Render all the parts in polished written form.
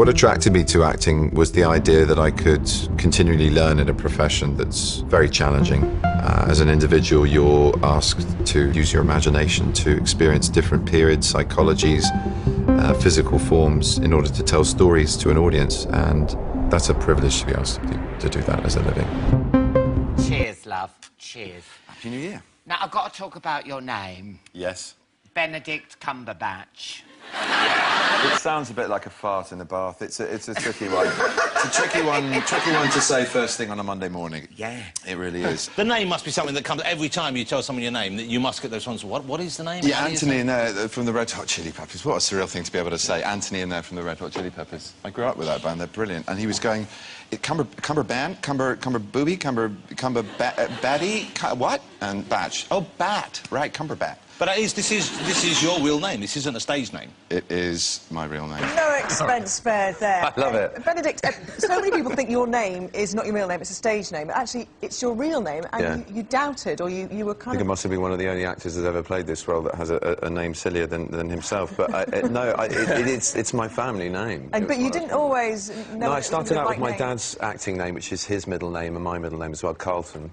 What attracted me to acting was the idea that I could continually learn in a profession that's very challenging. As an individual, you're asked to use your imagination to experience different periods, psychologies, physical forms in order to tell stories to an audience, and that's a privilege to be asked to do that as a living. Cheers, love. Cheers. Happy New Year. Now, I've got to talk about your name. Yes? Benedict Cumberbatch. It sounds a bit like a fart in the bath. It's a tricky one. It's a tricky one to say first thing on a Monday morning. Yeah. It really is. The name must be something that comes every time you tell someone your name, that you must get those ones. What is the name? Yeah, Anthony in there from the Red Hot Chili Peppers. What a surreal thing to be able to say. Anthony in there from the Red Hot Chili Peppers. I grew up with that band. They're brilliant. And he was going, Cumber Batty, what? And Batch. Oh, Bat. Right, Cumberbatch. But this is your real name. This isn't a stage name. It is my real name. No expense spared there. I love it. Benedict, so many people think your name is not your real name, it's a stage name. Actually, it's your real name, and you doubted, or you were kind of... I think it must have been one of the only actors that's ever played this role that has a name sillier than himself. But it's my family name. But you didn't always know... No, I started out with my dad's acting name, which is his middle name and my middle name as well, Carlton.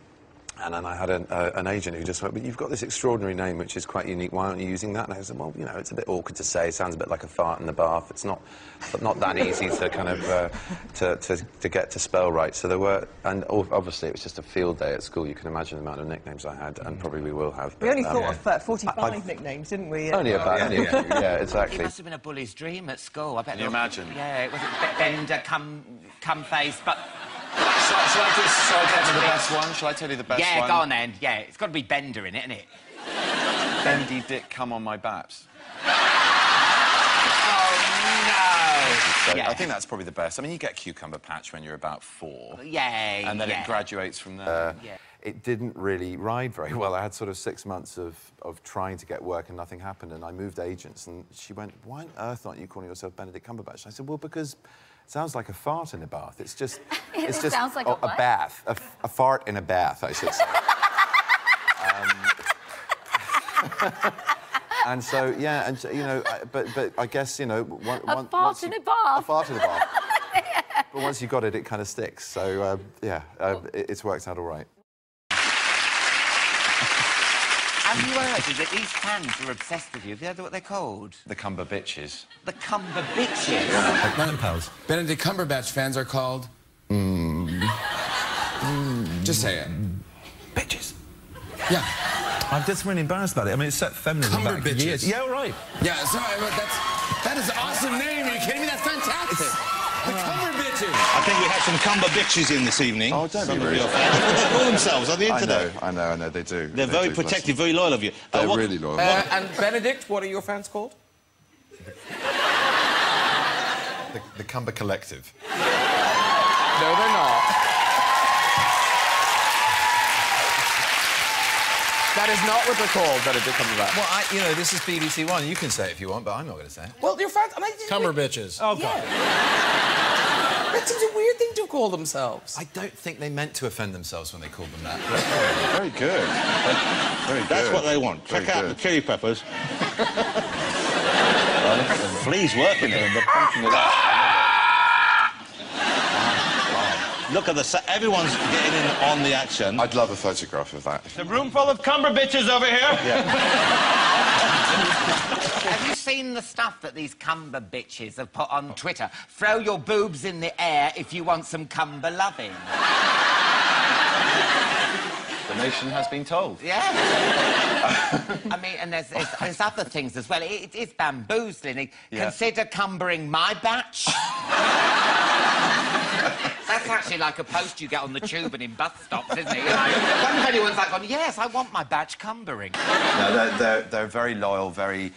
And then I had an agent who just went, but you've got this extraordinary name, which is quite unique. Why aren't you using that? And I said, well, you know, it's a bit awkward to say. It sounds a bit like a fart in the bath. It's not that easy to kind of to get to spell right. So there were, and obviously it was just a field day at school. You can imagine the amount of nicknames I had, and probably we will have. We only thought of 45 nicknames, didn't we? Only about, yeah, exactly. It must have been a bully's dream at school. I bet. Can you imagine? Yeah, it was Bender, cum face, but. Shall I tell you the best one? Shall I tell you the best one? Yeah, go on then. Yeah, it's got to be Bender in it, isn't it? Bendy Dick, come on my baps. Oh, no! So I think that's probably the best. I mean, you get Cucumber Patch when you're about 4. Yeah, and then it graduates from there. It didn't really ride very well. I had sort of 6 months of trying to get work and nothing happened, and I moved agents, and she went, why on earth aren't you calling yourself Benedict Cumberbatch? I said, well, because it sounds like a fart in a bath. It's just... It sounds like a bath. A fart in a bath, I should say. And so, yeah, and, you know, but I guess, you know... A fart in a bath. A fart in a bath. Yeah. But once you got it, it kind of sticks. So, yeah, it's worked out all right. Have you heard that these fans are obsessed with you? Have you heard what they're called? The Cumber Bitches. The Cumber Bitches? Like nine pals. Benedict Cumberbatch fans are called... Just say it. Bitches. Yeah. I'm just really embarrassed about it. I mean, it's set feminism back Cumber bitches. years. Yeah, all right. Yeah, sorry, but that is an awesome name. Are you kidding me? That's fantastic. The Cumber Bitches. I think we had some Cumber Bitches in this evening. Oh, don't be rude. They call themselves on the internet. I know, they do. They're very protective, very loyal of you. They're really loyal. And Benedict, what are your fans called? The Cumber Collective. No, they're not. That is not what they're called, Benedict Cumberbatch. Well, you know, this is BBC One. You can say it if you want, but I'm not going to say it. Well, your fans... I mean, Cumber Bitches. Oh, God. Yeah. That seems a weird thing to call themselves. I don't think they meant to offend themselves when they called them that. Very good. Very good. That's what they want. Check out the Chili Peppers. Fleas working for them. They're punching it out. Look at everyone's getting in on the action. I'd love a photograph of that. It's a room full of Cumber Bitches over here. Yeah. Have you seen the stuff that these Cumber Bitches have put on Twitter? Throw your boobs in the air if you want some Cumber loving. The nation has been told. Yeah. I mean, and there's other things as well. It's bamboozling. Yeah. Consider cumbering my batch. That's actually like a post you get on the tube and in bus stops, isn't it? You know? If anyone's like, yes, I want my batch cumbering. No, they're very loyal, very,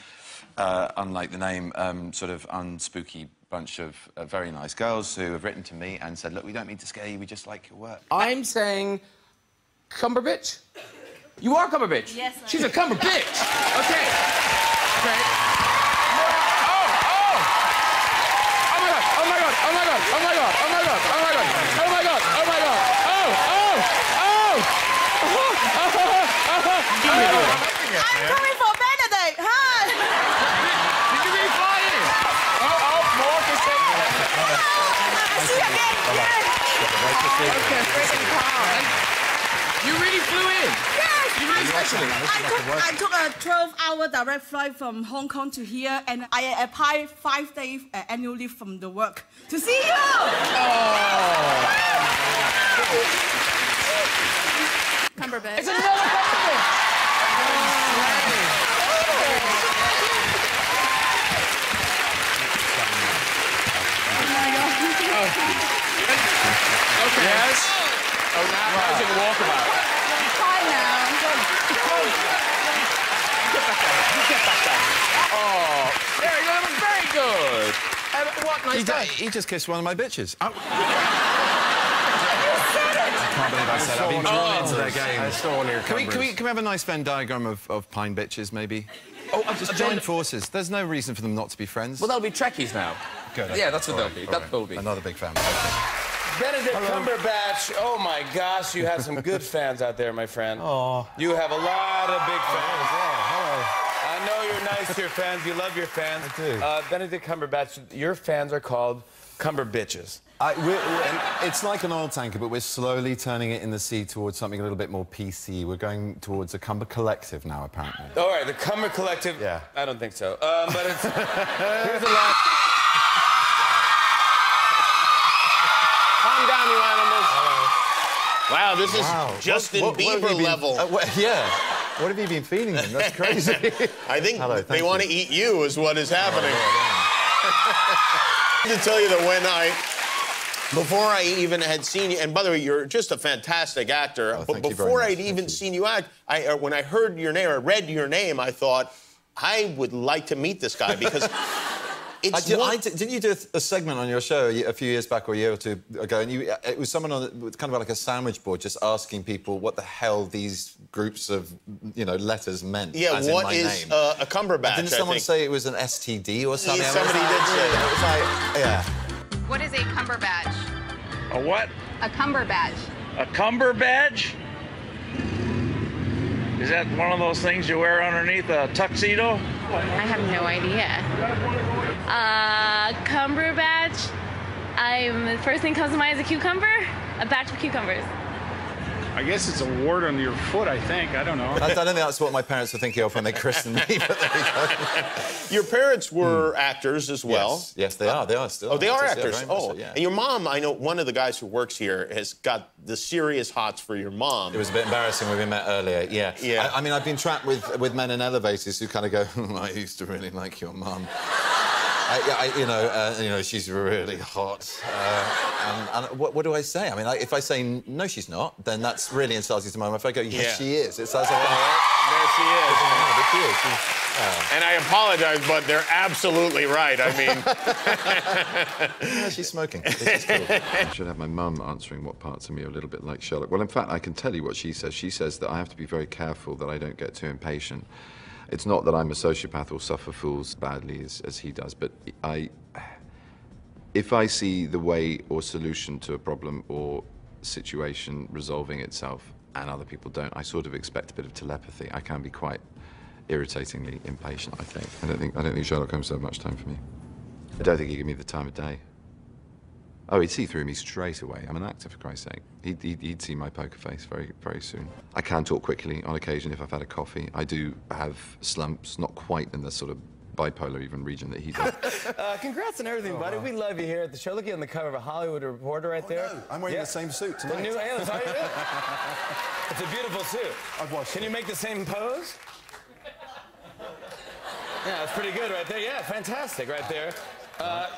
unlike the name, sort of unspooky bunch of very nice girls who have written to me and said, look, we don't mean to scare you, we just like your work. I'm saying... Cumberbitch? You are Cumberbitch? Yes, I She's am. a Cumberbitch. Okay. Okay. Oh my god. Oh my god. Oh my god. Oh my god. Oh my god. Oh my god. Oh my god. I'm coming for Benedict! Hi! Did you be flying? More to say. see you again. You really flew in? Yes. You really I took a 12-hour direct flight from Hong Kong to here, and I applied 5 days annual leave from the work to see you. Cumberbatch. It's another Cumberbatch. Okay. Yes. Oh, now rising walkabout. Hi now. Get back down. Oh, there you go. That was very good. What nice guy. He just kissed one of my bitches. Oh. You said it. I can't believe I said it. I've been drawn into their game. I stole one of your Can we Cumbers. have a nice Venn diagram of pine bitches, maybe? Oh, just join forces. There's no reason for them not to be friends. Well, they'll be Trekkies now. Good. Yeah, that's what they'll be. That will be. Another big fan. Benedict Cumberbatch, oh my gosh, you have some good fans out there, my friend. Oh. You have a lot of big fans. Hello. I know you're nice to your fans. You love your fans. I do. Benedict Cumberbatch, your fans are called Cumberbitches. It's like an oil tanker, but we're slowly turning it in the sea towards something a little bit more PC. We're going towards a Cumber Collective now, apparently. All right, the Cumber Collective. Yeah. I don't think so. But it's... Here's a lot. Calm down, you animals. Wow, this is Justin Bieber level. Yeah. What have you been feeding them? That's crazy. I think they want to eat you is what is happening. To tell you that before I even had seen you, and by the way, you're just a fantastic actor, but before I'd even seen you act, when I heard your name, or read your name, I thought, I would like to meet this guy because didn't you do a segment on your show a few years back or a year or two ago, and it was someone on kind of like a sandwich board just asking people what the hell these groups of, letters meant. Yeah, as what in my is name. a Cumberbatch? Didn't someone say it was an STD or something? Yeah, somebody did say that. It was like, yeah. What is a Cumberbatch? A what? A Cumberbatch. A Cumberbatch? Is that one of those things you wear underneath a tuxedo? I have no idea. Cumberbatch. The first thing comes to mind is a cucumber. A batch of cucumbers. I guess it's a wart on your foot, I think. I don't know. I don't think that's what my parents were thinking of when they christened me, but there you go. Your parents were actors as well. Yes, they are. They are still. Oh, they are actors. Yeah, so, yeah. And your mom, I know one of the guys who works here has got the serious hots for your mom. It was a bit embarrassing when we met earlier, yeah. Yeah. I mean, I've been trapped with men in elevators who kind of go, I used to really like your mum. She's really hot. And what do I say? I mean, if I say, no, she's not, then that's really insulting to my mum. If I go, yes, she is, it sounds like... There she is. And I apologize, but they're absolutely right. I mean... Yeah, she's smoking. This is cool. I should have my mum answering what parts of me are a little bit like Sherlock. Well, in fact, I can tell you what she says. She says that I have to be very careful that I don't get too impatient. It's not that I'm a sociopath or suffer fools badly as he does, but if I see the way or solution to a problem or situation resolving itself and other people don't, I sort of expect a bit of telepathy. I can be quite irritatingly impatient, I think. I don't think Sherlock Holmes had much time for me. I don't think he'd give me the time of day. Oh, he'd see through me straight away. I'm an actor, for Christ's sake. He'd see my poker face very, very soon. I can talk quickly on occasion if I've had a coffee. I do have slumps, not quite in the sort of bipolar even region that he does. Congrats on everything, buddy. We love you here at the show. Look at you on the cover of a Hollywood Reporter right there. No, I'm wearing the same suit tonight. The new aliens, are you? It's a beautiful suit. I've watched Can you make the same pose? Yeah, that's pretty good right there. Yeah, fantastic right there.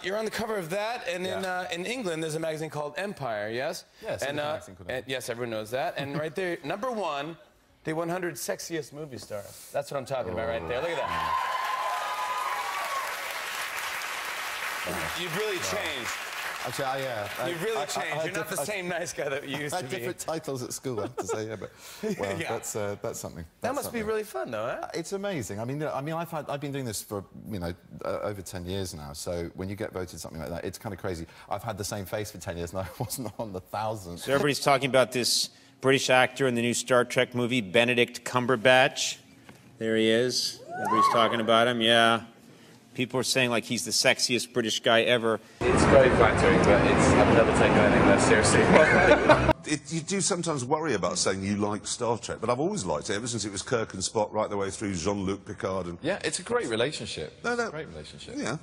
You're on the cover of that, and in England, there's a magazine called Empire, yes? Yes, and, yes, everyone knows that. And right there, #1, the 100 sexiest movie stars. That's what I'm talking about right there. Look at that. You've really changed. Actually, You've really changed. You're not the same nice guy that you used to be. I had different titles at school, I have to say, yeah, but well, that's something. That must be really fun, though, huh? It's amazing. I mean, I've been doing this for over 10 years now. So when you get voted something like that, it's kind of crazy. I've had the same face for 10 years, and I wasn't on the thousands. So everybody's talking about this British actor in the new Star Trek movie, Benedict Cumberbatch. There he is. Everybody's talking about him. Yeah. People are saying, like, he's the sexiest British guy ever. It's very flattering, but I've never taken anything less seriously. You do sometimes worry about saying you like Star Trek, but I've always liked it, ever since it was Kirk and Spock, right the way through Jean-Luc Picard. And... Yeah, it's a great relationship. No, It's a great relationship. Yeah.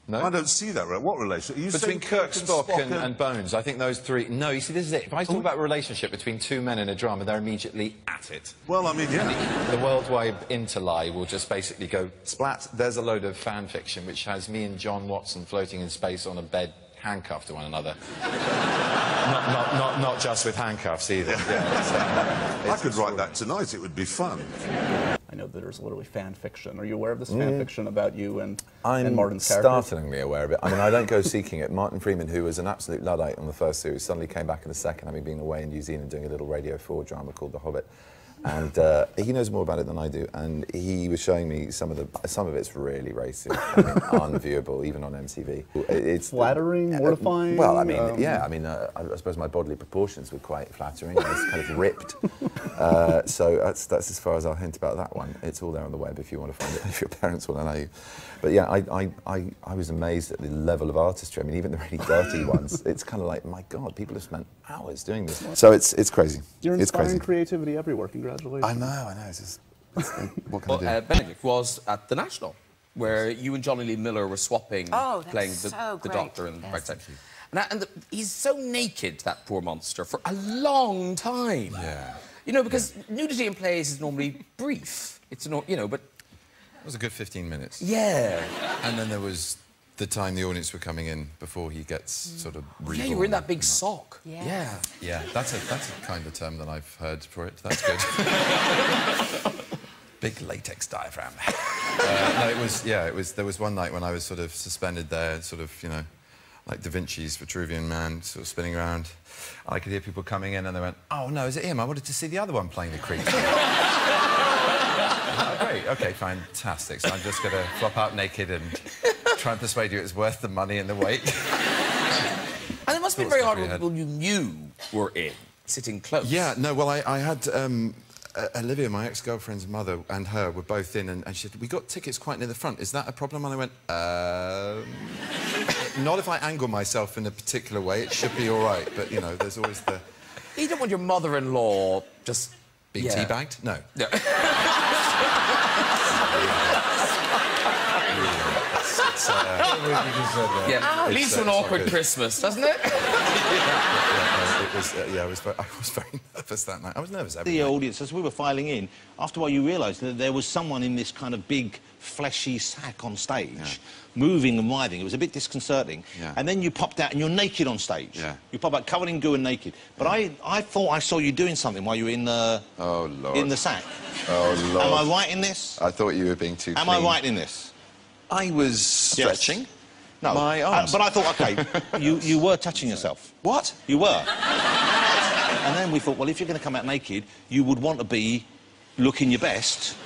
No? I don't see that. What relationship? Are you Between Kirk, Spock, and Bones, I think those three... No, you see, this is it. If I talk about a relationship between two men in a drama, they're immediately at it. Well, I mean, yeah. The worldwide interlie will just basically go, splat, there's a load of fan fiction which has me and John Watson floating in space on a bed, handcuffed to one another. not just with handcuffs either. Yeah, I could write that tonight. It would be fun. I know that there's literally fan fiction. Are you aware of this fan fiction about you and I'm Martin's character? startlingly aware of it. I mean, I don't go seeking it. Martin Freeman, who was an absolute Luddite on the first series, suddenly came back in the second, having been away in New Zealand doing a little Radio 4 drama called The Hobbit. And he knows more about it than I do, and he was showing me some of it's really racist, I mean, unviewable, even on MTV. It's flattering, mortifying. Well, I mean, yeah, I mean, I suppose my bodily proportions were quite flattering. I was kind of ripped, so that's as far as I'll hint about that one. It's all there on the web if you want to find it, if your parents want to know you. But yeah, I was amazed at the level of artistry. I mean, even the really dirty ones, it's kind of like, my God, people have spent hours doing this. So it's crazy. You're inspiring it's crazy. creativity everywhere. Congratulations. I know. It's just, what can I do? Benedict was at the National, where you and Johnny Lee Miller were swapping, playing the Doctor and Frankenstein. And he's so naked, that poor monster, for a long time. Yeah. You know, because nudity in plays is normally brief. It's not, you know, but... It was a good 15 minutes. Yeah. And then there was the time the audience were coming in before he gets sort of reborn. Yeah, you were in that big sock. Yeah. Yeah, that's a kind of term that I've heard for it. That's good. Big latex diaphragm. No, it was, there was one night when I was sort of suspended there, sort of, you know, like Da Vinci's Vitruvian Man, sort of spinning around. I could hear people coming in and they went, oh, no, is it him? I wanted to see the other one playing the creature. Oh, great, OK, fantastic. So I'm just going to flop out naked and try and persuade you it's worth the money and the wait. And it must have been very hard when people you knew were in, sitting close. Yeah, no, well, I had... Olivia, my ex-girlfriend's mother, and her were both in, and she said, we got tickets quite near the front. Is that a problem? And I went, not if I angle myself in a particular way. It should be all right, but, you know, there's always the... You don't want your mother-in-law just... Being teabagged? No. No. It leads to an awkward Christmas, doesn't it? I was very nervous that night. I was nervous every The night. audience, as we were filing in, after a while you realised that there was someone in this kind of big, fleshy sack on stage, moving and writhing. It was a bit disconcerting. Yeah. And then you popped out and you're naked on stage. Yeah. You pop out covered in goo and naked. But I thought I saw you doing something while you were in the... Oh, Lord. In the sack. Oh, Lord. Am I right in this? I thought you were being too Am clean. I right in this? I was stretching. No, my arms. but I thought, OK, you were touching yourself. What? You were. And then we thought, well, if you're going to come out naked, you would want to be looking your best.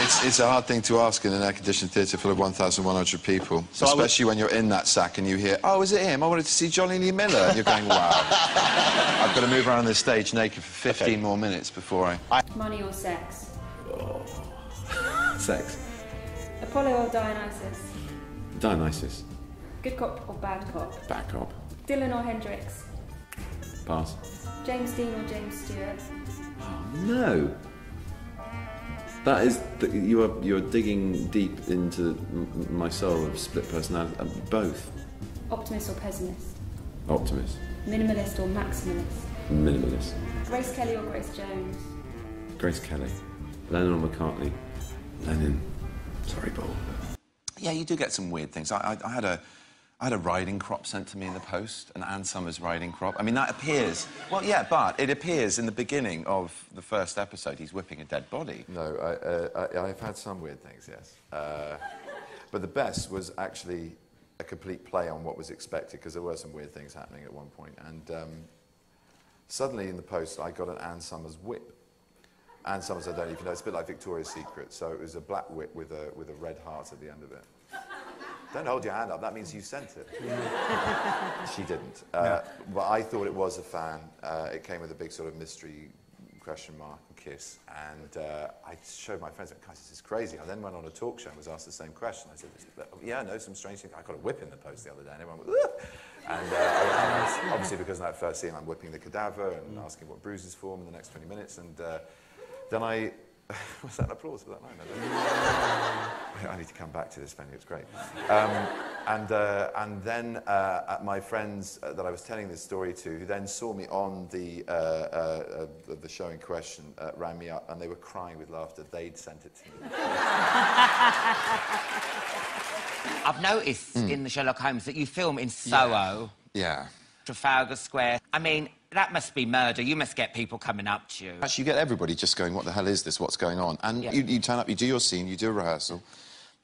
It's a hard thing to ask in an air-conditioned theatre full of 1,100 people, So especially when you're in that sack and you hear, oh, is it him? I wanted to see Johnny Lee Miller. And you're going, wow. I've got to move around this stage naked for 15 more minutes before I... Money or sex? Oh. Sex. Apollo or Dionysus? Dionysus. Good cop or bad cop? Bad cop. Dylan or Hendrix? Pass. James Dean or James Stewart? No. That is... You're digging deep into my soul of split personality. Both. Optimist or pessimist? Optimist. Minimalist or maximalist? Minimalist. Grace Kelly or Grace Jones? Grace Kelly. Lennon or McCartney? Lennon. Sorry, Paul. Yeah, you do get some weird things. I had a riding crop sent to me in the post, an Ann Summers riding crop. I mean, that appears... Well, yeah, but it appears in the beginning of the first episode. He's whipping a dead body. No, I've had some weird things, yes. But the best was actually a complete play on what was expected, because there were some weird things happening at one point. And suddenly in the post, I got an Ann Summers whip. Ann Summers, I don't even know, it's a bit like Victoria's Secret. So it was a black whip with a red heart at the end of it. Don't hold your hand up, that means you sent it. She didn't. But I thought it was a fan. It came with a big sort of mystery question mark and kiss. And I showed my friends, guys, this is crazy. I then went on a talk show and was asked the same question. I said, yeah, I know some strange things. I got a whip in the post the other day and everyone went, "Ugh!" And obviously because of that first scene, I'm whipping the cadaver and asking what bruises form in the next 20 minutes. And then I... Was that an applause for that line? I need to come back to this venue, it's great. And then my friends that I was telling this story to, who then saw me on the show in question, rang me up and they were crying with laughter. They'd sent it to me. I've noticed in the Sherlock Holmes that you film in Soho. Yeah. Trafalgar Square. I mean, that must be murder. You must get people coming up to you. Actually, you get everybody just going, what the hell is this? What's going on? And you turn up, you do your scene, you do a rehearsal,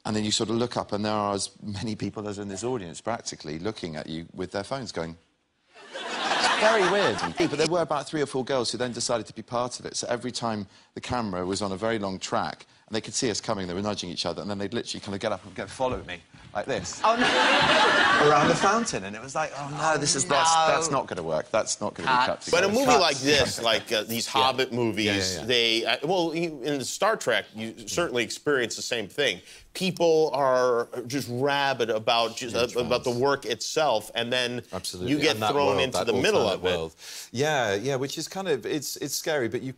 and then you sort of look up and there are as many people as in this audience, practically, looking at you with their phones going... It's very weird. But there were about 3 or 4 girls who then decided to be part of it. So every time the camera was on a very long track, and they could see us coming, they were nudging each other, and then they'd literally kind of get up and follow me, like this. Oh, no. Around the fountain, and it was like, oh, no, that's not going to work. That's not going to be cut together. But a movie like this, like these Hobbit movies, they... well, in Star Trek, you certainly experience the same thing. People are just rabid about about the work itself, and then you get thrown into the middle of it. Yeah, which is kind of it's scary, but you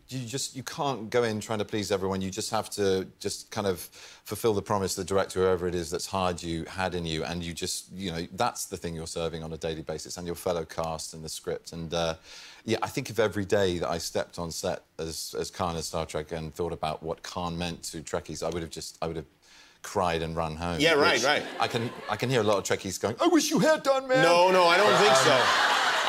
can't go in trying to please everyone. You just have to just kind of fulfill the promise the director, whoever it is that's hired you, had in you, and you just that's the thing you're serving on a daily basis, and your fellow cast and the script. And yeah, I think of every day that I stepped on set as Khan as Star Trek and thought about what Khan meant to Trekkies, I would have cried and run home. Yeah, right. I can hear a lot of Trekkies going, I wish you had done, man. No, I don't think so.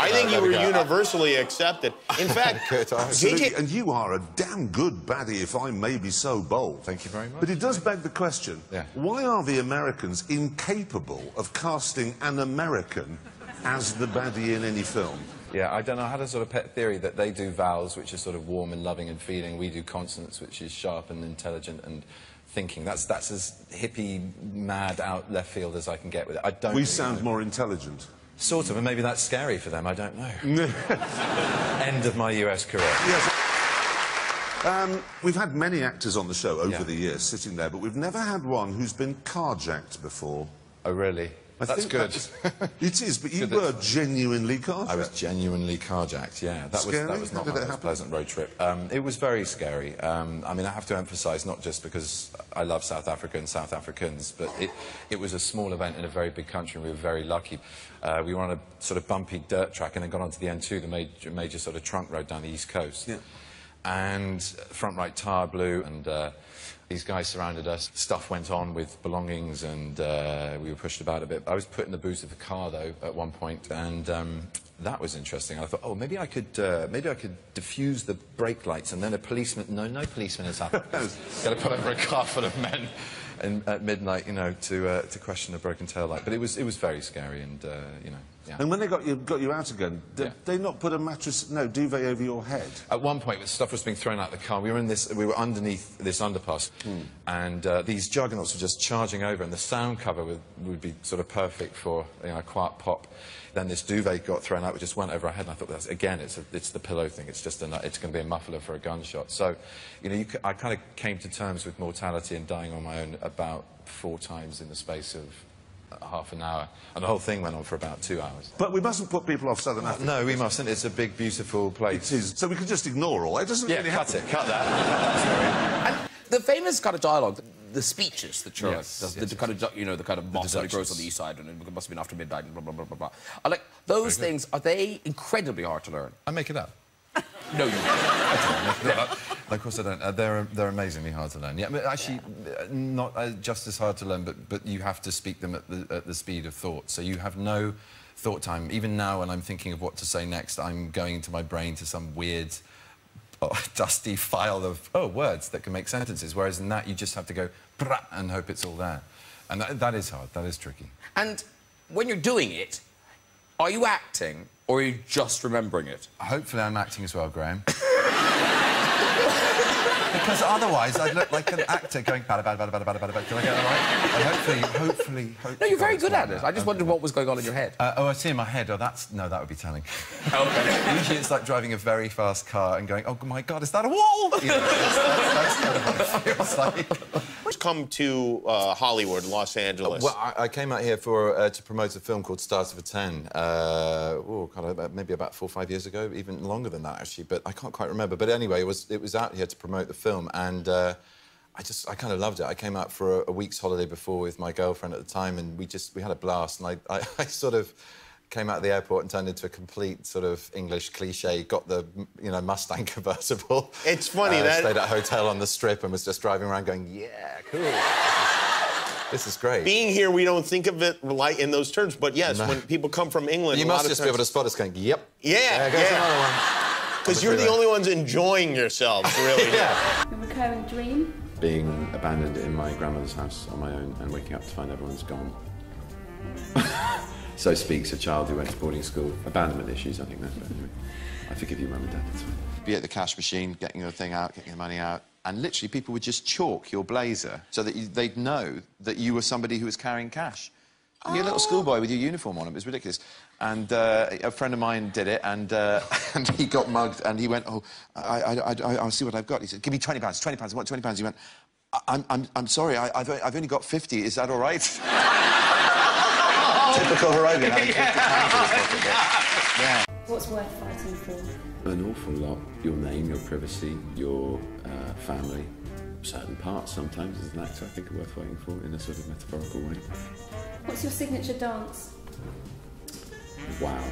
I think you were universally accepted. In fact, and you are a damn good baddie, if I may be so bold. Thank you very much. But it does beg the question, why are the Americans incapable of casting an American as the baddie in any film? Yeah, I don't know. I had a sort of pet theory that they do vowels, which is sort of warm and loving and feeling. We do consonants, which is sharp and intelligent and thinking. That's as hippie, mad, out left field as I can get with it. I don't. We sound more intelligent. Sort of, and maybe that's scary for them. I don't know. End of my US career. Yes. We've had many actors on the show over the years sitting there, but we've never had one who's been carjacked before. Oh, really? That's good. It is, but you were genuinely carjacked. I was genuinely carjacked, yeah. That was not a pleasant road trip. It was very scary. I mean, I have to emphasise, not just because I love South Africa and South Africans, but it was a small event in a very big country, and we were very lucky. We were on a sort of bumpy dirt track and then got onto the N2, the major sort of trunk road down the East Coast. Yeah. And front right tyre blew, and these guys surrounded us. Stuff went on with belongings, and we were pushed about a bit. I was put in the boot of the car, though, at one point, and that was interesting. I thought, oh, maybe I could diffuse the brake lights, and then a policeman... No policeman has happened. Got to put over a car full of men at midnight, to question a broken taillight. But it was very scary, and, yeah. And when they got you out again, did they not put a duvet over your head? At one point, stuff was being thrown out of the car. We were underneath this underpass, and these juggernauts were just charging over, and the sound cover would be sort of perfect for a quiet pop. Then this duvet got thrown out, which just went over our head, and I thought, again, it's the pillow thing. It's just it's going to be a muffler for a gunshot. So, I kind of came to terms with mortality and dying on my own about 4 times in the space of half an hour, and the whole thing went on for about 2 hours. But we mustn't put people off Southern Africa. No, we mustn't. It's a big, beautiful place. It is. So we could just ignore all. It doesn't really happen. Cut that. And the famous kind of dialogue, the speeches that Sherlock does, the kind of the kind of moss that grows on the east side, and it must have been after midnight, and blah blah blah blah blah. Are like those things? Are they incredibly hard to learn? I make it up. No, you don't. Of course I don't. They're amazingly hard to learn. Yeah, but actually, not just as hard to learn, but you have to speak them at the speed of thought. So you have no thought time. Even now, when I'm thinking of what to say next, I'm going into my brain to some weird, dusty file of words that can make sentences. Whereas in that, you just have to go brah, and hope it's all there. And that is hard. That is tricky. And when you're doing it, are you acting? Or are you just remembering it? Hopefully I'm acting as well, Graham. Because otherwise I'd look like an actor going bada bada bada bada bada bada. Did I get that right? And hopefully. No, you're very good at it. I just wondered what was going on in your head. Oh, I see in my head. Oh, that would be telling. Okay. Usually it's like driving a very fast car and going, oh my God, is that a wall? You know, that's kind of what it feels like. Come to Hollywood, Los Angeles. Well, I came out here for to promote a film called Stars for 10. Maybe about 4 or 5 years ago, even longer than that actually. But I can't quite remember. But anyway, it was out here to promote the film, and I kind of loved it. I came out for a week's holiday before with my girlfriend at the time, and we had a blast. And I sort of came out of the airport and turned into a complete sort of English cliche, got the, Mustang convertible. It's funny that... Stayed at a hotel on the Strip and was just driving around going, yeah, cool. This is great. Being here, we don't think of it like in those terms, but yes, when people come from England... You must just be able to spot us going, yep. Yeah, another one. Because you're the only ones enjoying yourselves, really. A recurring dream? Being abandoned in my grandmother's house on my own and waking up to find everyone's gone. So speaks a child who went to boarding school. Abandonment issues, I think that's anyway. I forgive you, Mum and Dad, that's fine. Be at the cash machine, getting your thing out, getting your money out, and literally people would just chalk your blazer so that they'd know that you were somebody who was carrying cash. And you're a little schoolboy with your uniform on, it was ridiculous. And a friend of mine did it, and he got mugged, and he went, oh, I'll see what I've got. He said, give me £20, £20, I want £20. He went, I'm sorry, I've only got 50, is that all right? Typical Rogan, having 50 pounds in his pocket. Yeah. What's worth fighting for? An awful lot. Your name, your privacy, your family. Certain parts sometimes as an actor I think are worth fighting for in a sort of metaphorical way. What's your signature dance? Wow.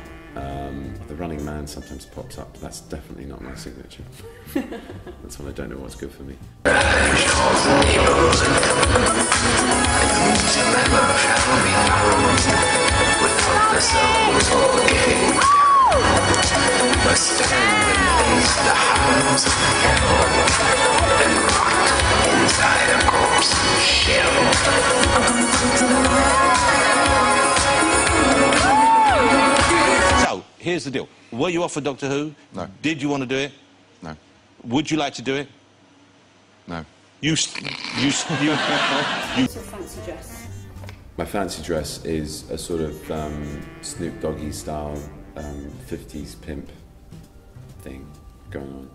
The running man sometimes pops up, but that's definitely not my signature. That's when I don't know what's good for me. So, here's the deal. Were you offered Doctor Who? No. Did you want to do it? No. Would you like to do it? No. What's your fancy dress? My fancy dress is a sort of Snoop Doggy style 50s pimp thing going on.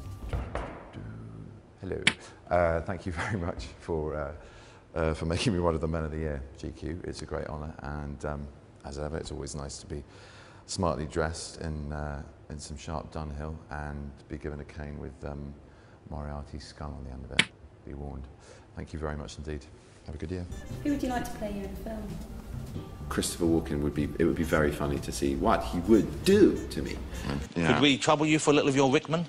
Hello. Thank you very much for making me one of the Men of the Year, GQ. It's a great honour, and as ever, it's always nice to be smartly dressed in some sharp Dunhill and be given a cane with Moriarty's skull on the end of it. Be warned. Thank you very much indeed. Have a good year. Who would you like to play you in a film? Christopher Walken would be very funny to see what he would do to me. Yeah. Could we trouble you for a little of your Rickman?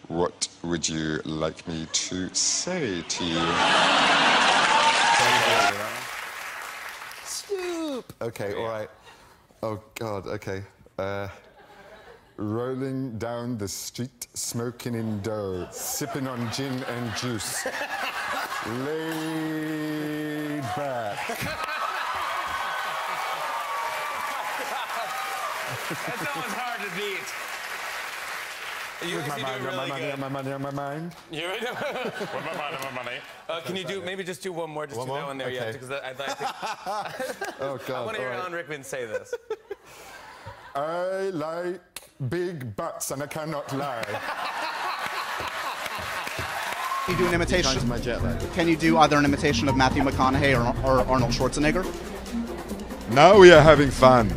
What would you like me to say to you? Snoop! Okay, all right. Oh, God, okay. Rolling down the street, smoking in dough, sipping on gin and juice. Laid back. That's always hard to beat. With my mind, on my money, on my money, on my mind. You with my mind, on my money. Can you do maybe just do one more, just do that one there, yeah? Because I think. Oh God! I want to hear Alan Rickman say this. I like big butts, and I cannot lie. Can you do an imitation? My jet lag. Can you do either an imitation of Matthew McConaughey or Arnold Schwarzenegger? Now we are having fun.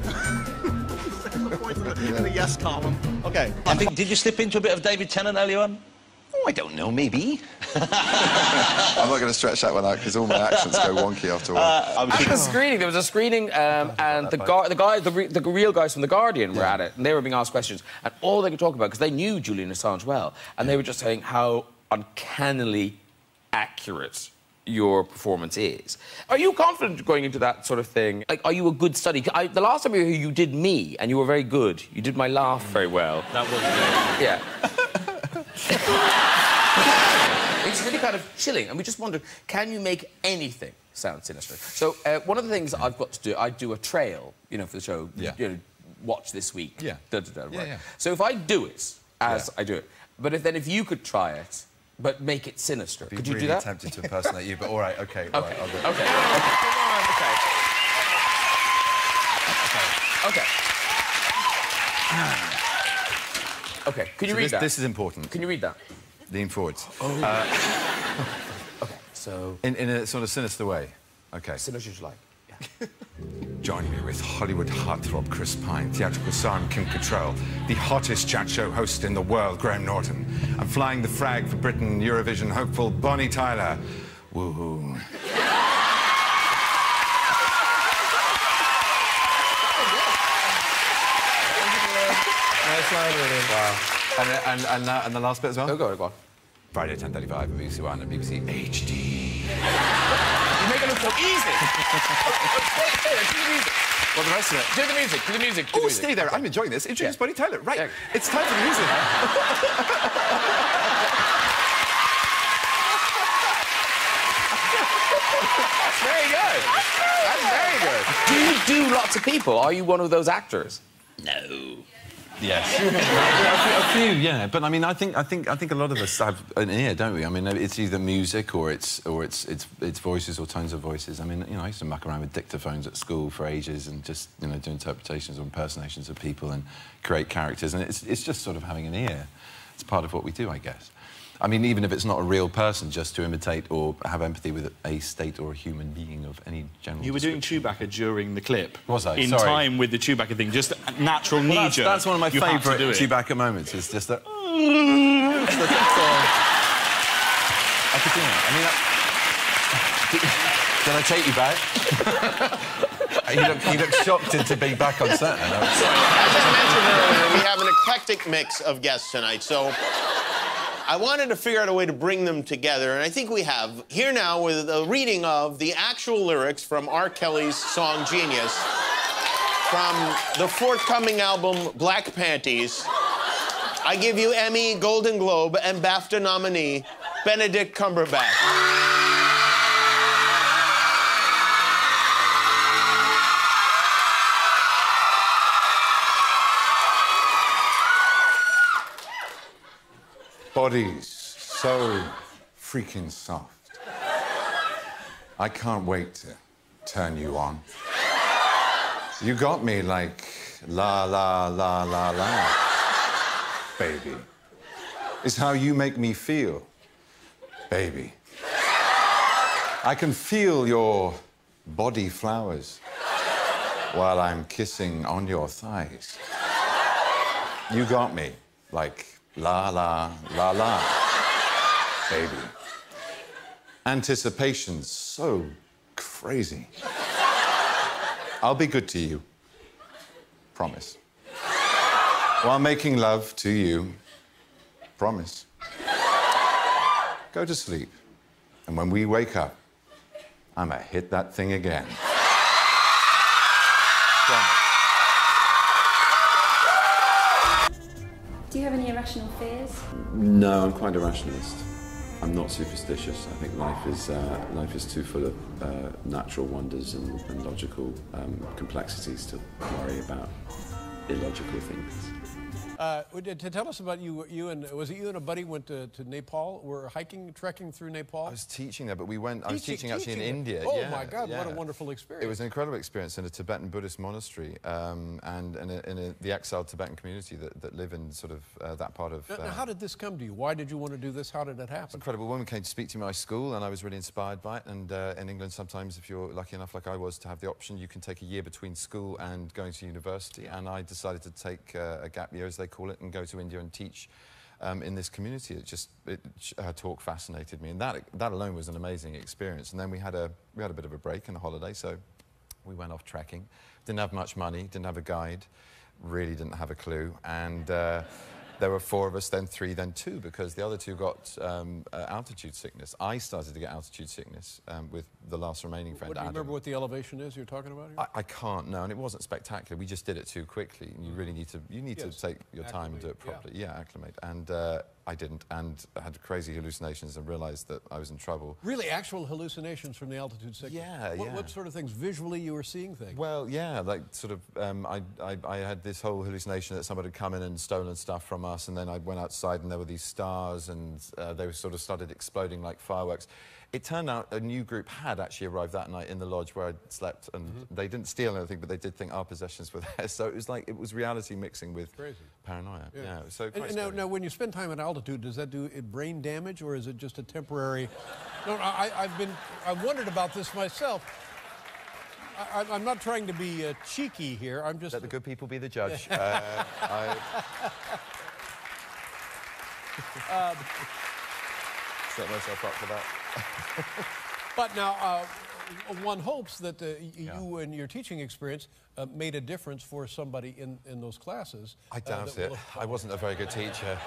In the yes column. Okay. I think, did you slip into a bit of David Tennant earlier on? Oh, I don't know, maybe. I'm not going to stretch that one out because all my accents go wonky after a while. At the screening, there was a screening, and the real guys from The Guardian were at it, and they were being asked questions, and all they could talk about, because they knew Julian Assange well, and they were just saying how uncannily accurate your performance is. Are you confident going into that sort of thing? Like, are you a good study? The last time you were here, you did me, and you were very good. You did my laugh very well. That was yeah. It's really kind of chilling, and we just wondered, can you make anything sound sinister? So one of the things I've got to do, I do a trail, you know, for the show. Yeah. You know, watch this week. Yeah. Da, da, da, right? Yeah. So if I do it as I do it, but if you could try it but make it sinister. Could you really do that? Tempted to impersonate you, but all right, okay. All right, I'll do it. Okay. Okay. Can you read that? This is important. Can you read that? Lean forwards. Oh. Okay, so... In a sort of sinister way. Okay. Sinister as you like. Yeah. Join me with Hollywood heartthrob Chris Pine, theatrical star Kim Cattrall, the hottest chat show host in the world, Graham Norton, and flying the flag for Britain, Eurovision hopeful Bonnie Tyler. Woohoo. Wow. And the last bit as well? Oh, go on. Friday 10:35 at BBC One and BBC HD. You make it look so easy. Do the music. Well, the rest of it. Do the music. Do the music. Oh, stay there. I'm enjoying this. Introduce Bonnie Tyler. Right. Yeah. It's time for the music. That's very good. That's very good. Do you do lots of people? Are you one of those actors? No. Yes. a few, yeah. But I mean, I think a lot of us have an ear, don't we? I mean, it's either music or it's voices or tones of voices. I mean, you know, I used to muck around with dictaphones at school for ages and just, you know, do interpretations or impersonations of people and create characters. And it's just sort of having an ear. It's part of what we do, I guess. I mean, even if it's not a real person, just to imitate or have empathy with a state or a human being of any general You were doing Chewbacca during the clip. Was I? In Sorry. time with the Chewbacca thing, just a natural knee-jerk. That's one of my favourite Chewbacca moments, is just that... I could do it. I mean, did I take you back? He looked shocked to be back on set. As I mentioned earlier, we have an eclectic mix of guests tonight, so... I wanted to figure out a way to bring them together, and I think we have. Here now with a reading of the actual lyrics from R. Kelly's song Genius from the forthcoming album Black Panties. I give you Emmy, Golden Globe, and BAFTA nominee Benedict Cumberbatch. Bodies so freaking soft. I can't wait to turn you on. You got me like la la la la la, baby. It's how you make me feel, baby. I can feel your body flowers while I'm kissing on your thighs. You got me like la, la, la, la, baby. Anticipation's so crazy. I'll be good to you. Promise. While making love to you. Promise. Go to sleep. And when we wake up, I'ma hit that thing again. Promise. Do you have any irrational fears? No, I'm quite a rationalist. I'm not superstitious. I think life is too full of natural wonders and logical complexities to worry about illogical things. To tell us about was it you and a buddy went to Nepal? Were hiking, trekking through Nepal? I was teaching there, but I was teaching actually in India. Oh yeah, my God, yeah. what a wonderful experience. It was an incredible experience in a Tibetan Buddhist monastery and in the exiled Tibetan community that live in sort of that part of... Now, how did this come to you? Why did you want to do this? How did it happen? It's incredible. A woman came to speak to my school and I was really inspired by it. And in England, sometimes if you're lucky enough, like I was, to have the option, you can take a year between school and going to university. And I decided to take a gap year, as they call it, and go to India and teach in this community. Her talk fascinated me, and that alone was an amazing experience. And then we had a bit of a break and a holiday, so we went off trekking. Didn't have much money, didn't have a guide, really didn't have a clue, and there were 4 of us, then 3, then 2, because the other 2 got altitude sickness. I started to get altitude sickness with the last remaining friend, Do you remember what the elevation is you're talking about here? I can't, no, and it wasn't spectacular. We just did it too quickly, and you really need to take your time and do it properly. Yeah, acclimate. And I didn't, and I had crazy hallucinations and realised that I was in trouble. Really, actual hallucinations from the altitude sickness? Yeah, What sort of things? Visually, you were seeing things? Well, yeah, like sort of, I had this whole hallucination that somebody had come in and stolen stuff from us, and then I went outside and there were these stars, and they sort of started exploding like fireworks. It turned out a new group had actually arrived that night in the lodge where I slept, and they didn't steal anything, but they did think our possessions were there. So it was like, it was reality mixing with paranoia. Yeah, it was so quite scary. Now, when you spend time at altitude, does that do brain damage, or is it just a temporary... No, I've wondered about this myself. I'm not trying to be cheeky here, I'm just... Let the good people be the judge. Set myself up for that. But now, one hopes that you and your teaching experience made a difference for somebody in those classes. I doubt it. I wasn't a very good teacher.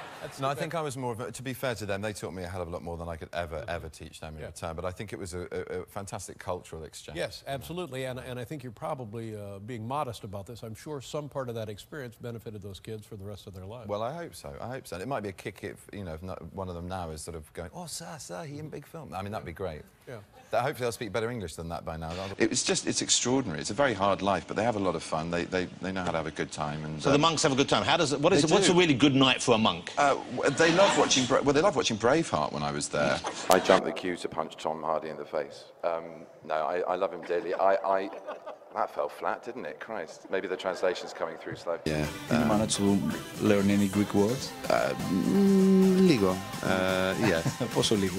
No, I think I was more of a... To be fair to them, they taught me a hell of a lot more than I could ever teach them in return. But I think it was a fantastic cultural exchange. Yes, absolutely. And I think you're probably being modest about this. I'm sure some part of that experience benefited those kids for the rest of their lives. Well, I hope so. I hope so. It might be a kick if, you know, if not, one of them now is sort of going, oh, sir, he in big film. I mean, that'd be great. Yeah. Hopefully they'll speak better English than that by now. It's extraordinary. It's a very hard life, but they have a lot of fun. They know how to have a good time. And so the monks have a good time. What's a really good night for a monk? They love watching. They love watching Braveheart when I was there. I jumped the queue to punch Tom Hardy in the face. No, I love him dearly. That fell flat, didn't it? Christ. Maybe the translation's coming through slow. Yeah. Did you manage to learn any Greek words? Λίγο. Yes. Πόσο λίγο?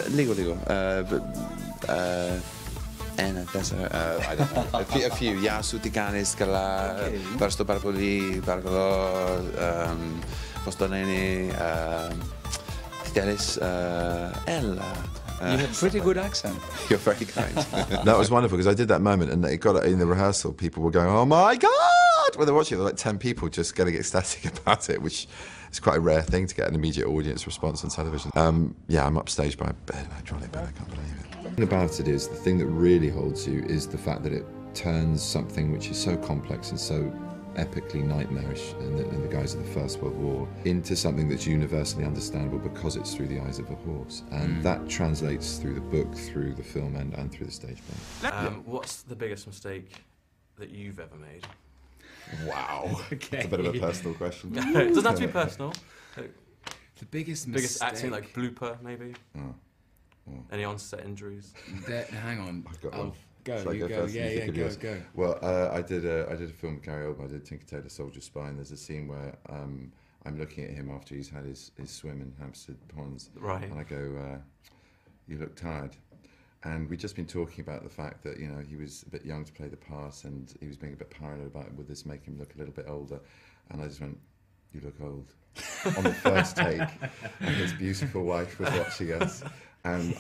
Λίγο. Ένα, τέσσερα. I don't know. A few. Γεια σου, τι κάνεις, καλά. Ευχαριστώ πάρα πολύ, παρακαλώ. Πώς το λένε, θέλεις, έλα. You have a pretty good accent. You're very kind. That was wonderful, because I did that moment, and it got in the rehearsal, people were going, oh my God! When they're watching it, there were like 10 people just getting ecstatic about it, which is quite a rare thing to get an immediate audience response on television. Yeah, I'm upstaged by a hydraulic bed, I can't believe it. The thing about it is, the thing that really holds you is the fact that it turns something which is so complex and so epically nightmarish in the guise of the First World War into something that's universally understandable because it's through the eyes of a horse. And that translates through the book, through the film, and through the stage play. What's the biggest mistake that you've ever made? Wow. Okay. It's a bit of a personal question. It doesn't have to be personal. The biggest mistake? Acting, like blooper, maybe? Any on-set injuries? Hang on. I've got one. Go, Shall I you go go. first? Yeah, go. Well, I did a film with Gary Oldman. I did Tinker Tailor Soldier Spy, and there's a scene where I'm looking at him after he's had his swim in Hampstead Ponds. Right. And I go, you look tired. And we'd just been talking about the fact that, you know, he was a bit young to play the part, and he was being a bit paranoid about would this make him look a little bit older. And I just went, you look old. On the first take, and his beautiful wife was watching us. And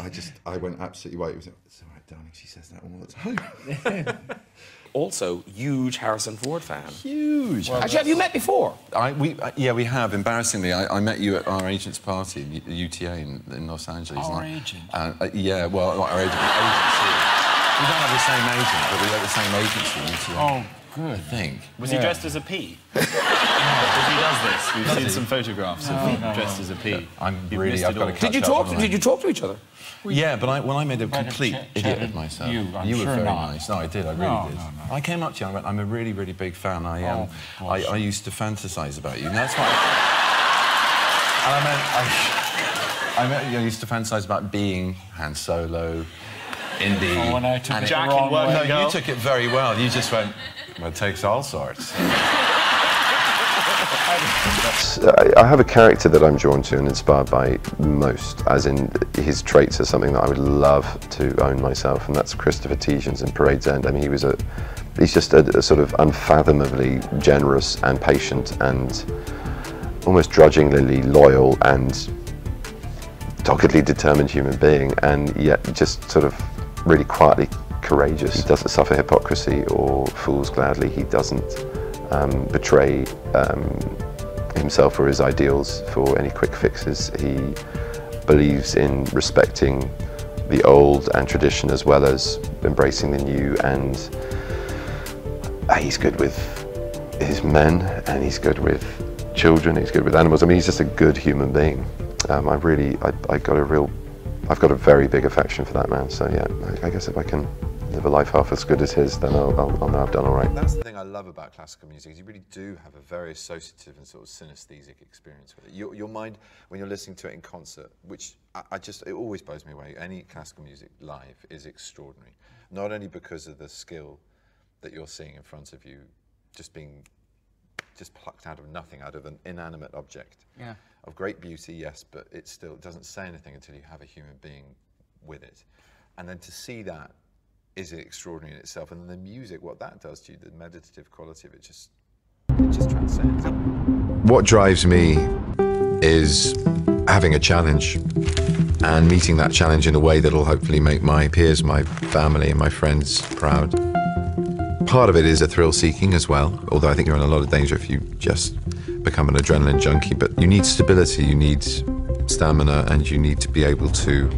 I went absolutely white. It was like, it's all right, darling, she says that all the time. Also, huge Harrison Ford fan. Huge. Well, actually, have you met before? Yeah, we have. Embarrassingly, I met you at our agent's party at UTA in Los Angeles. Our agent? Yeah, well, our agency. We don't have the same agent, but we have the same agency, UTA. Oh, good. I think. Was he dressed as a pea? Because he does this. We've seen some photographs of him dressed as a pea. I've got to catch Did you talk to each other? Yeah, but when I made a complete idiot of myself, you were very nice. No, I did. I really did. I came up to you and I went, I'm a really, really big fan. I used to fantasize about you. And that's why. I used to fantasize about being Han Solo, Indy. Oh, and I took it Jack wrong. No, you took it very well. You just went, well, it takes all sorts. I have a character that I'm drawn to and inspired by most, as in his traits are something that I would love to own myself, and that's Christopher Tietjens in Parade's End. I mean, he's just a sort of unfathomably generous and patient and almost drudgingly loyal and doggedly determined human being, and yet just sort of really quietly courageous. He doesn't suffer hypocrisy or fools gladly. He doesn't betray himself or his ideals for any quick fixes. He believes in respecting the old and tradition as well as embracing the new, and he's good with his men, and he's good with children, he's good with animals. I mean, he's just a good human being. I've got a very big affection for that man. So yeah, I guess if I can live a life half as good as his, then I'll know I've done all right. That's the thing I love about classical music, is you really do have a very associative and sort of synesthetic experience with it. Your mind, when you're listening to it in concert, which it always blows me away, any classical music live is extraordinary. Not only because of the skill that you're seeing in front of you, just plucked out of nothing, out of an inanimate object. Yeah. Of great beauty, yes, but it still doesn't say anything until you have a human being with it. And then to see that is extraordinary in itself. And then the music, what that does to you, the meditative quality of it just transcends. What drives me is having a challenge and meeting that challenge in a way that will hopefully make my peers, my family and my friends proud. Part of it is a thrill-seeking as well, although I think you're in a lot of danger if you just become an adrenaline junkie. But you need stability, you need stamina, and you need to be able to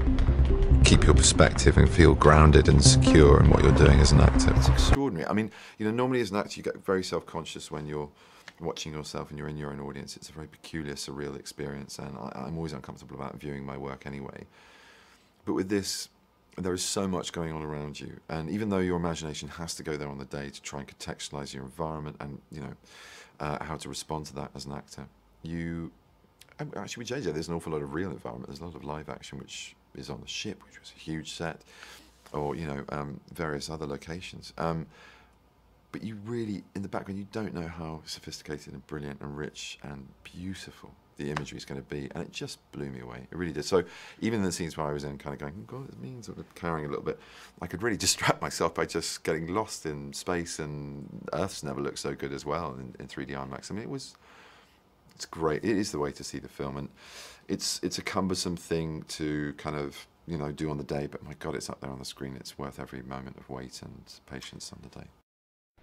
keep your perspective and feel grounded and secure in what you're doing as an actor. It's extraordinary. I mean, normally as an actor you get very self-conscious when you're watching yourself and you're in your own audience. It's a very peculiar, surreal experience, and I'm always uncomfortable about viewing my work anyway. But with this, there is so much going on around you, and even though your imagination has to go there on the day to try and contextualize your environment and how to respond to that as an actor, actually with JJ there's an awful lot of real environment. There's a lot of live action which is on the ship, which was a huge set, or various other locations. But you really, in the background, you don't know how sophisticated and brilliant and rich and beautiful the imagery is going to be, and it just blew me away. It really did. So even in the scenes where I was in kind of going, oh God, it means sort of carrying a little bit, I could really distract myself by just getting lost in space, and Earth's never looked so good as well in 3D IMAX. I mean, it's great. It is the way to see the film, and it's a cumbersome thing to kind of do on the day, but my God, it's up there on the screen. It's worth every moment of wait and patience on the day.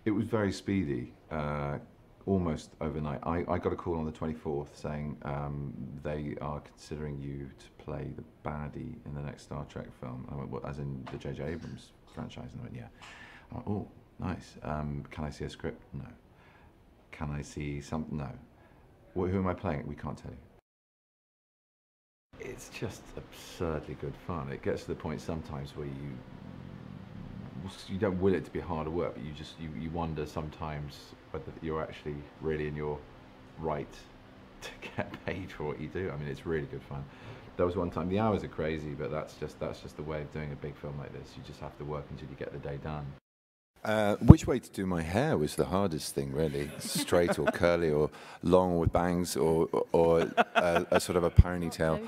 It was very speedy, almost overnight. I got a call on the 24th saying they are considering you to play the baddie in the next Star Trek film. I went, what, as in the J.J. Abrams franchise? And I went, yeah. I went, oh, nice. Can I see a script? No. Can I see something? No. Who am I playing? We can't tell you. It's just absurdly good fun. It gets to the point sometimes where you don't will it to be harder work, but you wonder sometimes whether you're actually really in your right to get paid for what you do. I mean, it's really good fun. There was one time, the hours are crazy, but that's just the way of doing a big film like this. You just have to work until you get the day done. Which way to do my hair was the hardest thing, really. Straight or curly or long with bangs or a sort of a ponytail.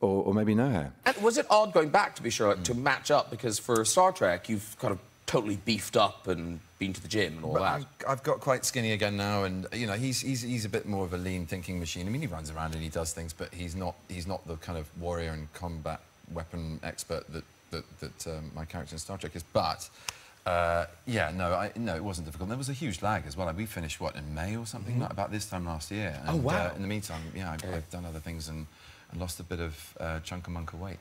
Or maybe no hair. And was it odd going back to be Sherlock to match up? Because for Star Trek, you've kind of totally beefed up and been to the gym and all that. I've got quite skinny again now, and he's a bit more of a lean thinking machine. I mean, he runs around and he does things, but he's not the kind of warrior and combat weapon expert that my character in Star Trek is. But yeah, no, it wasn't difficult. And there was a huge lag as well. Like, we finished in May or something, like about this time last year. And, oh wow! In the meantime, yeah, I've done other things and lost a bit of chunkamunka weight.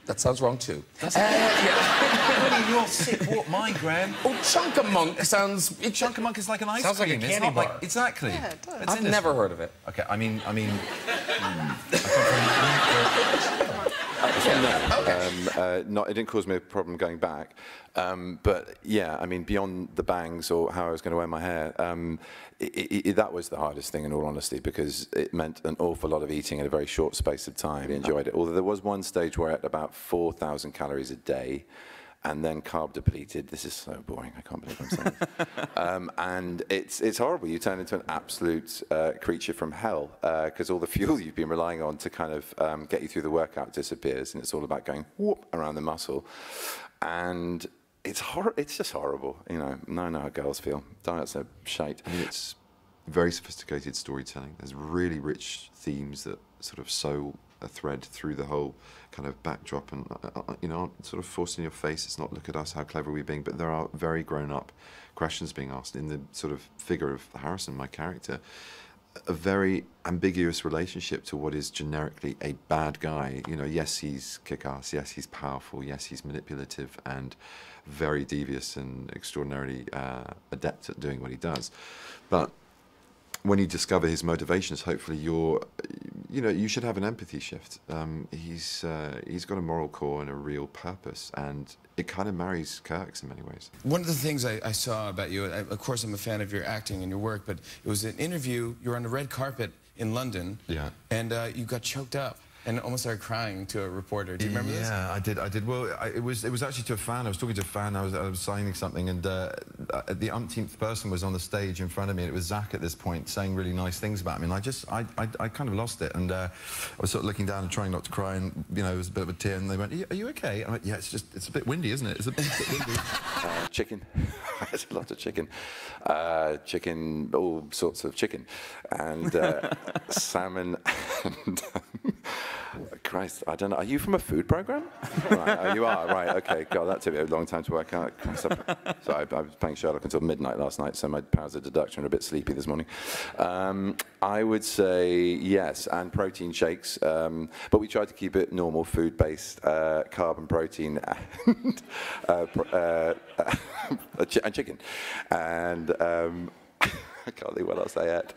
That sounds wrong too. Yeah. You're sick. What, mine, Graham? Oh, chunkamunk sounds. Chunkamunk is like an ice sounds cream. Like a candy bar. Exactly. Yeah, it does. I've never heard of it. Okay, I mean. It didn't cause me a problem going back, but yeah, I mean, beyond the bangs or how I was going to wear my hair, that was the hardest thing in all honesty, because it meant an awful lot of eating in a very short space of time. I enjoyed it, although there was one stage where I ate about 4,000 calories a day, and then carb depleted. This is so boring, I can't believe I'm saying this. And it's horrible. You turn into an absolute creature from hell, because all the fuel you've been relying on to kind of get you through the workout disappears, and it's all about going whoop around the muscle. And it's just horrible. I know how girls feel. Diets are shite. I mean, it's very sophisticated storytelling. There's really rich themes that sort of sew a thread through the whole kind of backdrop, and aren't sort of forced in your face. It's not look at us, how clever we're being, but there are very grown-up questions being asked in the sort of figure of Harrison, my character. A very ambiguous relationship to what is generically a bad guy. Yes, he's kick-ass, yes, he's powerful, yes, he's manipulative and very devious and extraordinarily adept at doing what he does. But when you discover his motivations, hopefully you know, you should have an empathy shift. He's got a moral core and a real purpose, and it kind of marries Kirk's in many ways. One of the things I saw about you, of course I'm a fan of your acting and your work, but it was an interview, you were on the red carpet in London, yeah, and you got choked up and almost started crying to a reporter. Do you remember this? Yeah, I did. Well, it was actually to a fan. I was talking to a fan. I was signing something, and the umpteenth person was on the stage in front of me. And it was Zach at this point saying really nice things about me, and I kind of lost it. And I was sort of looking down and trying not to cry, and you know, it was a bit of a tear. And they went, "Are you okay?" I went, "Yeah, it's a bit windy, isn't it? It's a bit windy." Chicken. I had a lot of chicken. Chicken, all sorts of chicken, and salmon. And Christ, I don't know. Are you from a food program? Right, oh, you are, right, okay. God, that took me a long time to work out. So I was playing Sherlock until midnight last night, so my powers of deduction are a bit sleepy this morning. I would say yes, and protein shakes, but we tried to keep it normal, food-based, carb and protein, and, and chicken. And I can't think what else I ate.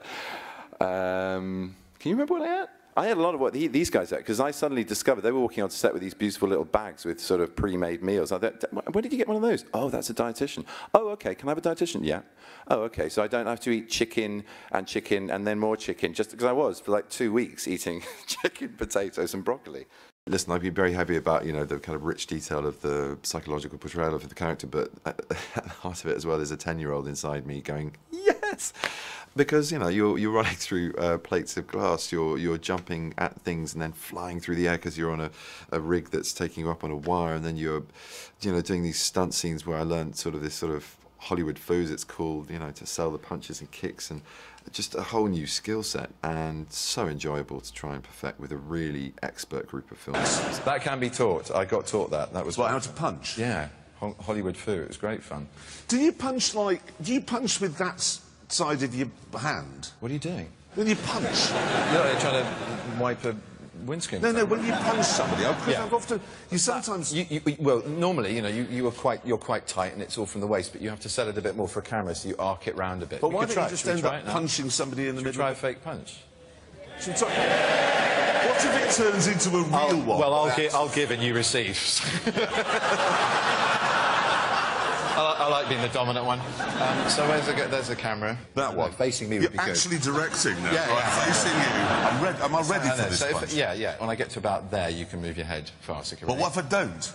Can you remember what I ate? I had a lot of what these guys ate, because I suddenly discovered they were walking on set with these beautiful little bags with sort of pre-made meals. I thought, where did you get one of those? Oh, that's a dietitian. Oh, okay, can I have a dietitian? Yeah. Oh, okay, so I don't have to eat chicken and then more chicken, just because I was for like 2 weeks eating chicken, potatoes and broccoli. Listen, I'd be very happy about, you know, the kind of rich detail of the psychological portrayal of the character, but at the heart of it as well, there's a 10-year-old inside me going, yes! Because, you know, you're running through plates of glass, you're jumping at things and then flying through the air because you're on a rig that's taking you up on a wire, and then you're, you know, doing these stunt scenes where I learned sort of this sort of Hollywood foos, it's called, you know, to sell the punches and kicks, and just a whole new skill set, and so enjoyable to try and perfect with a really expert group of films. That can be taught. I got taught that. That was what, how to punch? Yeah, Hollywood foo. It was great fun. Do you punch with that side of your hand? What are you doing? When you punch. No, you're trying to wipe a windscreen. No, when you punch somebody, I've often, you sometimes. Well, normally, you know, you're quite tight, and it's all from the waist, but you have to set it a bit more for a camera, so you arc it round a bit. But why don't you just end up punching somebody in the middle? Try a fake punch. What if it turns into a real one? Well, I'll give and you receive. I like being the dominant one. So there's the camera. That one. Facing me would be good. You're actually directing now. Yeah, right, facing you. Am I ready for this punch? Yeah. When I get to about there, you can move your head faster. But what if I don't?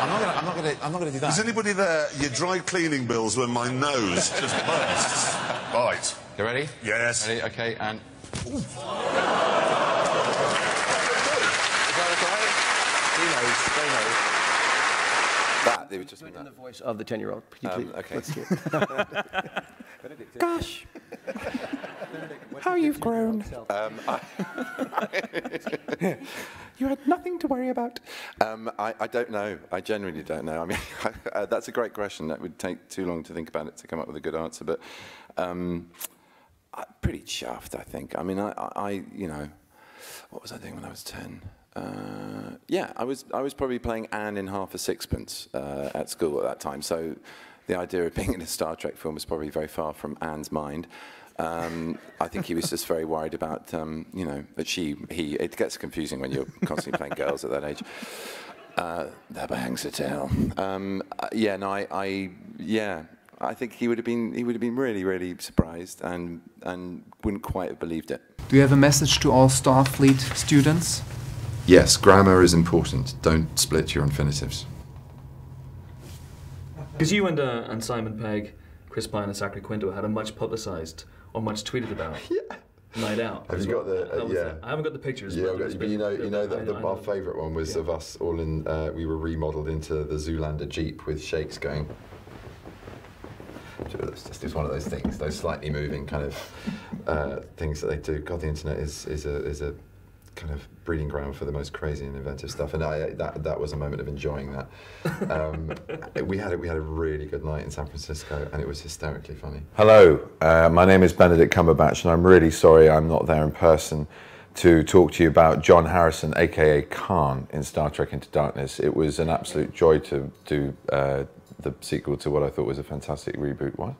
I'm not gonna do that. Is anybody there? Your dry cleaning bills when my nose just bursts. Right. You ready? Yes. Ready? Okay, and. Ooh. Is that okay? He knows. They know. That they were just in the voice of the 10-year-old. Okay. Let's hear it. Gosh, how you've grown. You had nothing to worry about. I don't know. I genuinely don't know. I mean, that's a great question. That would take too long to think about it to come up with a good answer. But pretty chuffed, I think. I mean, I you know, what was I doing when I was 10? Yeah, I was probably playing Anne in Half a Sixpence at school at that time. So the idea of being in a Star Trek film was probably very far from Anne's mind. I think he was just very worried about, you know, that it gets confusing when you're constantly playing girls at that age. That bangs a tale. Yeah, no, I think he would have been really, really surprised and wouldn't quite have believed it. Do you have a message to all Starfleet students? Yes, grammar is important. Don't split your infinitives. Because you and Simon Pegg, Chris Pine and Zachary Quinto had a much publicised or much tweeted about night out. Have you got the? Yeah. I haven't got the pictures. Yeah, but you know that our favourite one was of us all in. We were remodelled into the Zoolander Jeep with shakes going. It's one of those things, those slightly moving kind of things that they do. God, the internet is a kind of breeding ground for the most crazy and inventive stuff, and that was a moment of enjoying that. We had a really good night in San Francisco, and it was hysterically funny. Hello, my name is Benedict Cumberbatch, and I'm really sorry I'm not there in person to talk to you about John Harrison, aka Khan, in Star Trek Into Darkness. It was an absolute joy to do the sequel to what I thought was a fantastic reboot. What?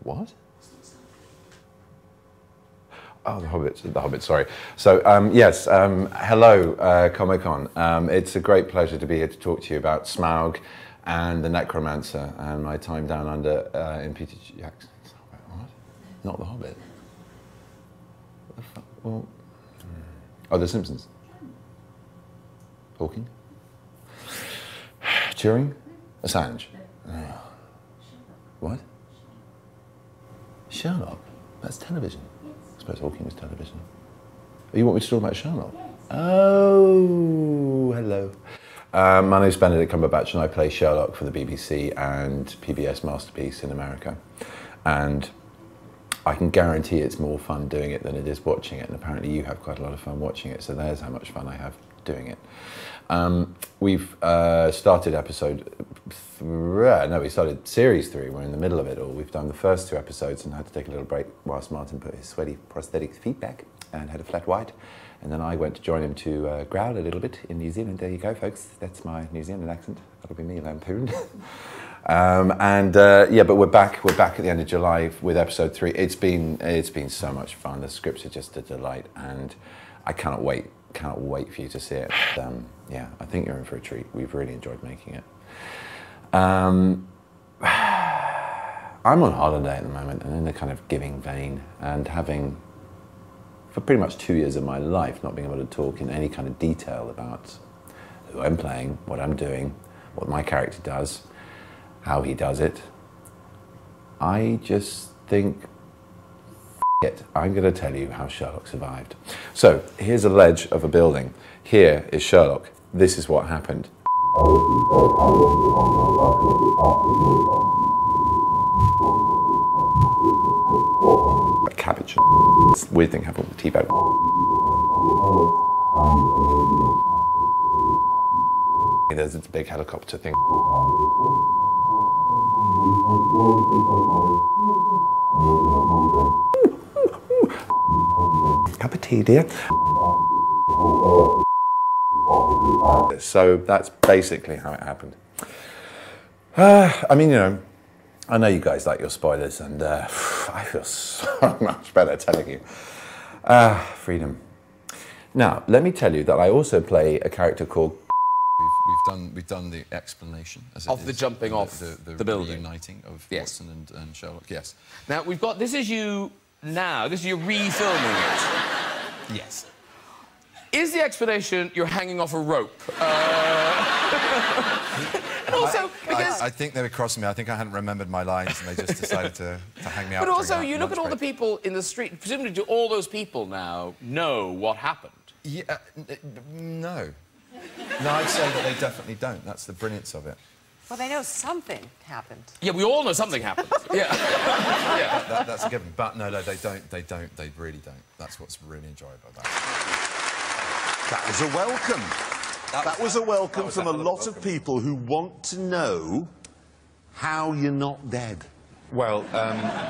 What? Oh, The Hobbit, sorry. So, yes, hello, Comic-Con. It's a great pleasure to be here to talk to you about Smaug and the Necromancer and my time down under in Peter Jackson. What? Not The Hobbit? What the fuck? Well, oh, The Simpsons. Hawking? Turing? Assange? What? Sherlock? That's television. I suppose Hawking was television. Oh, you want me to talk about Sherlock? Oh, hello. My name's Benedict Cumberbatch and I play Sherlock for the BBC and PBS Masterpiece in America. And I can guarantee it's more fun doing it than it is watching it, and apparently you have quite a lot of fun watching it, so there's how much fun I have doing it. We've started we started series 3. We're in the middle of it all. We've done the first 2 episodes and had to take a little break whilst Martin put his sweaty prosthetic feet back and had a flat white. And then I went to join him to growl a little bit in New Zealand. There you go, folks. That's my New Zealand accent. That'll be me lampooned. Yeah, but we're back at the end of July with episode 3. It's been so much fun. The scripts are just a delight, and I cannot wait for you to see it. Yeah, I think you're in for a treat. We've really enjoyed making it. I'm on holiday at the moment and in a kind of giving vein, and having, for pretty much 2 years of my life, not being able to talk in any kind of detail about who I'm playing, what I'm doing, what my character does, how he does it. I just think, it. I'm going to tell you how Sherlock survived. So, here's a ledge of a building. Here is Sherlock. This is what happened. A cabbage. This weird thing happened with the tea bag. There's this big helicopter thing. Cup of tea, dear. So that's basically how it happened. I mean, you know, I know you guys like your spoilers, and I feel so much better telling you. Freedom. Now, let me tell you that I also play a character called. We've done the explanation of the jumping off the building, reuniting of Watson and Sherlock. Yes. Now we've got this is you now. This is you re-filming it. Yes. Is the explanation you're hanging off a rope? And also, because I think they were crossing me. I think I hadn't remembered my lines, and they just decided to hang me out. But also, you look at all the people in the street. Presumably, do all those people now know what happened? Yeah, no. No, I'd say that they definitely don't. That's the brilliance of it. Well, they know something happened. Yeah, we all know something happened. Yeah. Yeah. That's a given. But no, they don't. They don't. They really don't. That's what's really enjoyable about it. That was a welcome. That was a welcome from a lot of people who want to know how you're not dead. Well,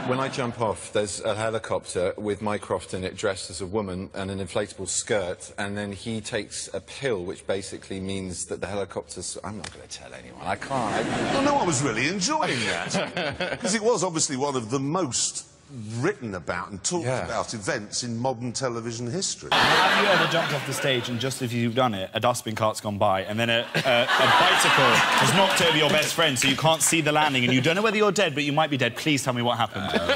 when I jump off, there's a helicopter with Mycroft in it, dressed as a woman, and an inflatable skirt, and then he takes a pill, which basically means that the helicopter's... I'm not going to tell anyone. I can't. Well, no, I was really enjoying that. Because it was obviously one of the most written about and talked about events in modern television history. Have you ever jumped off the stage and just as you've done it, a dustbin cart's gone by and then a bicycle has knocked over your best friend so you can't see the landing and you don't know whether you're dead, but you might be dead. Please tell me what happened. Did you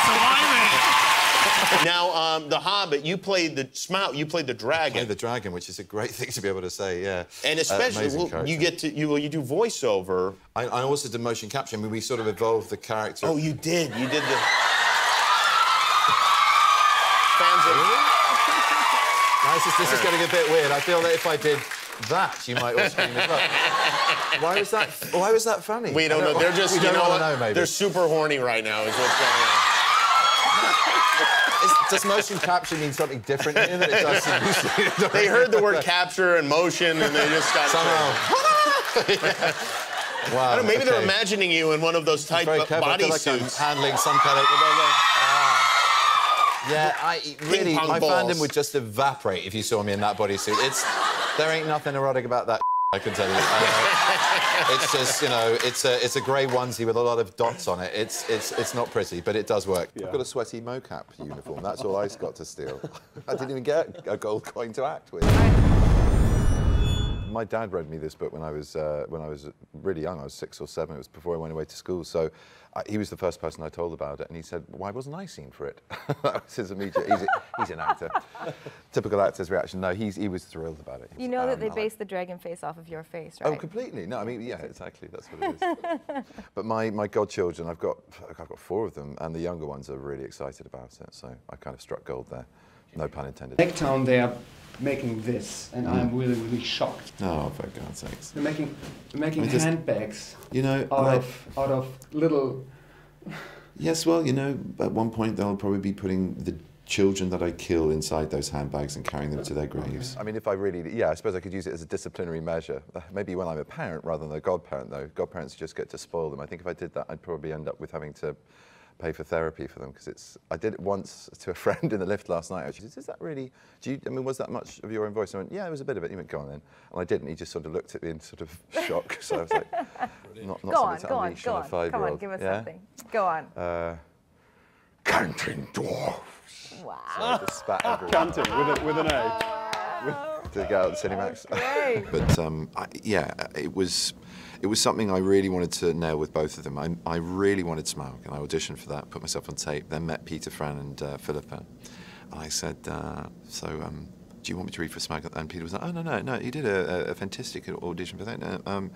survive it? Now, The Hobbit, you played the Smaug, you played the dragon. I played the dragon, which is a great thing to be able to say, yeah. And especially, you get to, you do voiceover. I also did motion capture. I mean, we sort of evolved the character. Oh, you did the... Fans of... This is getting a bit weird. I feel that if I did that, you might all scream as well. Why was that funny? We don't know. They're just, you know, maybe. They're super horny right now is what's going on. Does motion capture mean something different here than it does? They heard the word capture and motion, and they just got Wow. I don't know, maybe they're imagining you in one of those tight bodysuits. Handling some kind of... Yeah, my fandom would just evaporate if you saw me in that bodysuit. There ain't nothing erotic about that. I can tell you. It's just, you know, it's a grey onesie with a lot of dots on it. It's not pretty, but it does work. I've got a sweaty mocap uniform. That's all I got to steal. I didn't even get a gold coin to act with. My dad read me this book when I was really young. I was 6 or 7. It was before I went away to school. So he was the first person I told about it, and he said, "Why wasn't I seen for it?" That was his immediate. He's an actor. Typical actor's reaction. No, he was thrilled about it. You know that they based the dragon face off of your face, right? Oh, completely. No, I mean, yeah, exactly. That's what it is. But my godchildren, I've got 4 of them, and the younger ones are really excited about it. So I kind of struck gold there. No pun intended. Necktown, they are making this, and I'm really, really shocked. Oh, for God's sakes! They're making handbags. You know, out of little. Yes, well, you know, at one point they'll probably be putting the children that I kill inside those handbags and carrying them to their graves. I mean, if I really, yeah, I suppose I could use it as a disciplinary measure. Maybe when I'm a parent rather than a godparent, though. Godparents just get to spoil them. I think if I did that, I'd probably end up with having to pay for therapy for them, because I did it once to a friend in the lift last night. She said, "Is that really, I mean, was that much of your own voice?" I went, "Yeah, it was a bit of it." He went, "Go on then." And I did, and he just sort of looked at me in sort of shock. So I was like, not go something to on, unleash on a 5-year-old. Come on, give us something. Go on. Canting dwarfs. Wow. So I just spat everywhere. Canting with an A. To get out of Cinemax. But yeah, it was something I really wanted to nail with both of them. I really wanted Smaug, and I auditioned for that, put myself on tape, then met Peter, Fran, and Philippa. And I said, do you want me to read for Smaug? And Peter was like, "Oh, no, you did a fantastic audition for that.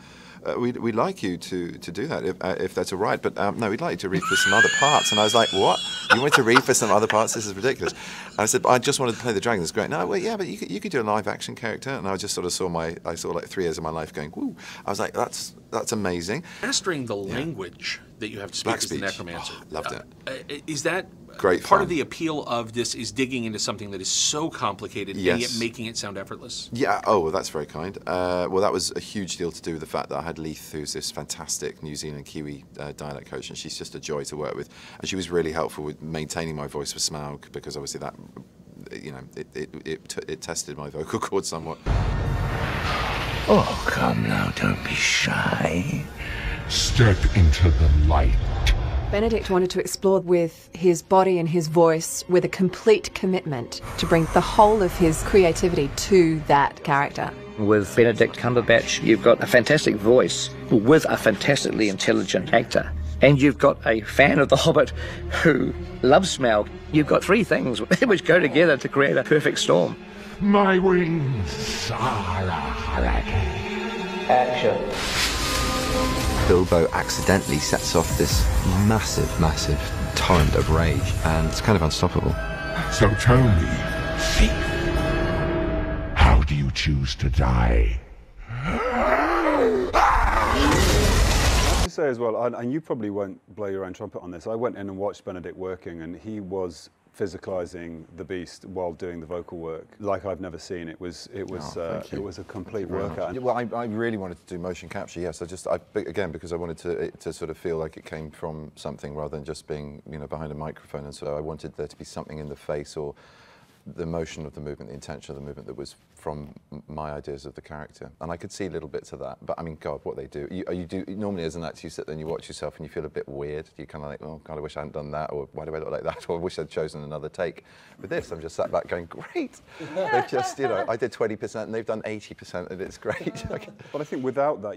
We'd like you to do that, if that's all right, but no, we'd like you to read for some other parts." And I was like, "What? You want me to read for some other parts? This is ridiculous." And I said, "I just wanted to play the dragon. That's great." "No, well, yeah, but you could do a live-action character." And I just sort of saw like 3 years of my life going, "Woo!" I was like, "That's amazing." Mastering the language that you have to speak as the necromancer. Oh, loved it. Is that great part fun. of the appeal of this is digging into something that is so complicated and yet making it sound effortless? Yeah, oh, well, that's very kind. Well, that was a huge deal to do with the fact that I had Leith, who's this fantastic New Zealand Kiwi dialect coach, and she's just a joy to work with. And she was really helpful with maintaining my voice for Smaug, because obviously that, you know, it tested my vocal cords somewhat. Oh, come now, don't be shy. Step into the light. Benedict wanted to explore with his body and his voice with a complete commitment to bring the whole of his creativity to that character. With Benedict Cumberbatch, you've got a fantastic voice with a fantastically intelligent actor. And you've got a fan of The Hobbit who loves Smaug. You've got 3 things which go together to create a perfect storm. My wings are a hurricane. Action. Bilbo accidentally sets off this massive torrent of rage, and it's kind of unstoppable. So tell me, thief, how do you choose to die? I have to say as well, and you probably won't blow your own trumpet on this, I went in and watched Benedict working, and he was physicalizing the beast while doing the vocal work like I've never seen. It was a complete workout. Well, I really wanted to do motion capture. Yes, again, because I wanted it to sort of feel like it came from something rather than just being, you know, behind a microphone. And so I wanted there to be something in the face or the motion of the movement, the intention of the movement that was from my ideas of the character. And I could see little bits of that. But I mean, God, what they do. You do normally as an actor, you sit there and you watch yourself and you feel a bit weird. You kind of like, oh God, I wish I hadn't done that, or why do I look like that, or I wish I'd chosen another take. With this, I'm just sat back going, great. They've just, you know, I did 20% and they've done 80%, and it's great. But I think without that,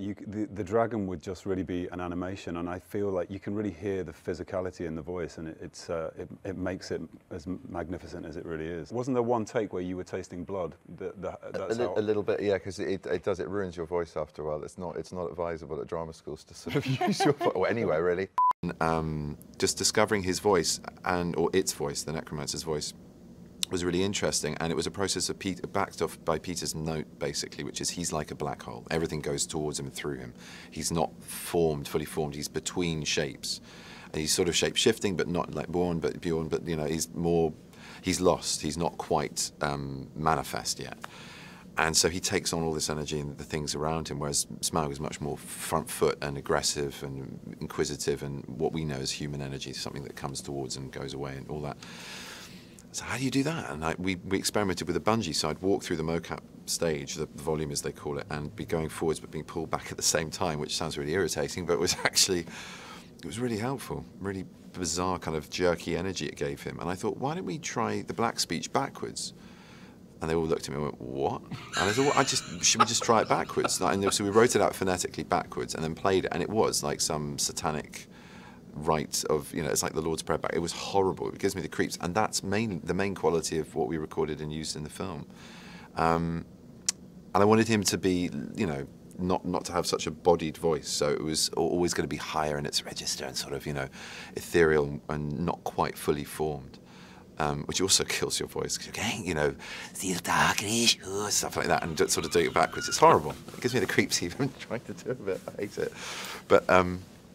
the dragon would just really be an animation, and I feel like you can really hear the physicality in the voice, and it makes it as magnificent as it really is. Wasn't there one take where you were tasting blood? A little bit, yeah, because it ruins your voice after a while. It's not advisable at drama schools to sort of use your voice, or anywhere really. Just discovering his voice or its voice, the necromancer's voice, was really interesting, and it was a process of backed off by Peter's note, basically, which is he's like a black hole. Everything goes towards him and through him. He's not fully formed. He's between shapes. And he's sort of shape-shifting, but not like Bjorn, but you know, he's lost. He's not quite manifest yet. And so he takes on all this energy and the things around him, whereas Smaug is much more front foot and aggressive and inquisitive, and what we know as human energy, something that comes towards and goes away and all that. So how do you do that? And we experimented with a bungee, so I'd walk through the mocap stage, the volume as they call it, and be going forwards but being pulled back at the same time, which sounds really irritating, but was actually, it was really helpful, really bizarre kind of jerky energy it gave him. And I thought, why don't we try the black speech backwards? And they all looked at me and went, what? And I thought, well, should we just try it backwards? And so we wrote it out phonetically backwards and then played it, and it was like some satanic rite of, you know, it's like the Lord's Prayer back. It was horrible. It gives me the creeps, and that's the main quality of what we recorded and used in the film. And I wanted him to be, you know, not to have such a bodied voice, so it was always going to be higher in its register and sort of, you know, ethereal and not quite fully formed. Which also kills your voice, because you're going, you know, stuff like that, and sort of doing it backwards. It's horrible. It gives me the creeps even trying to do it. I hate it. But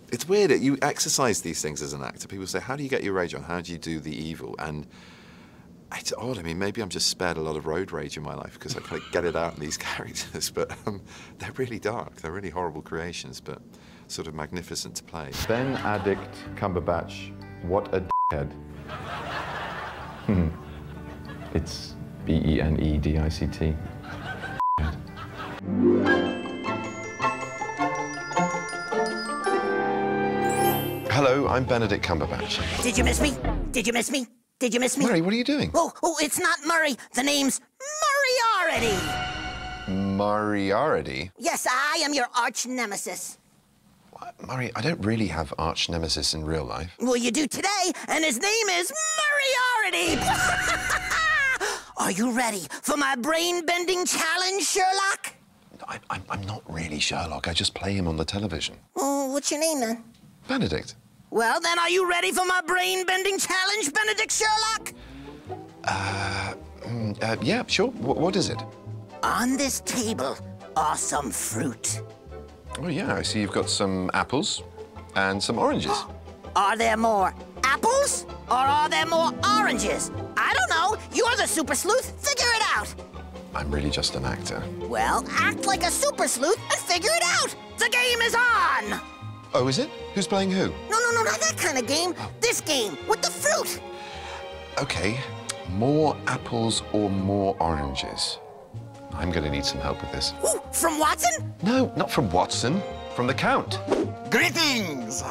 it's weird. You exercise these things as an actor. People say, how do you get your rage on? How do you do the evil? And it's odd. I mean, maybe I'm just spared a lot of road rage in my life because I kind of get it out in these characters. But they're really dark. They're really horrible creations, but sort of magnificent to play. Benedict Cumberbatch, what a dickhead. It's B-E-N-E-D-I-C-T. Hello, I'm Benedict Cumberbatch. Did you miss me? Did you miss me? Did you miss me? Murray, what are you doing? Oh, it's not Murray. The name's Moriarty. Moriarty? Yes, I am your arch nemesis. Murray, I don't really have arch nemesis in real life. Well, you do today, and his name is Moriarty. Are you ready for my brain-bending challenge, Sherlock? I'm not really Sherlock. I just play him on the television. Oh, what's your name, then? Benedict. Well, then, are you ready for my brain-bending challenge, Benedict Sherlock? Yeah, sure. What is it? On this table are some fruit. Oh, yeah, I see you've got some apples and some oranges. Are there more apples or are there more oranges? I don't know. You're the super sleuth. Figure it out. I'm really just an actor. Well, act like a super sleuth and figure it out. The game is on. Oh, is it? Who's playing who? No, not that kind of game. This game with the fruit. Okay, more apples or more oranges? I'm going to need some help with this. Ooh, from Watson? No, not from Watson. From the Count. Greetings!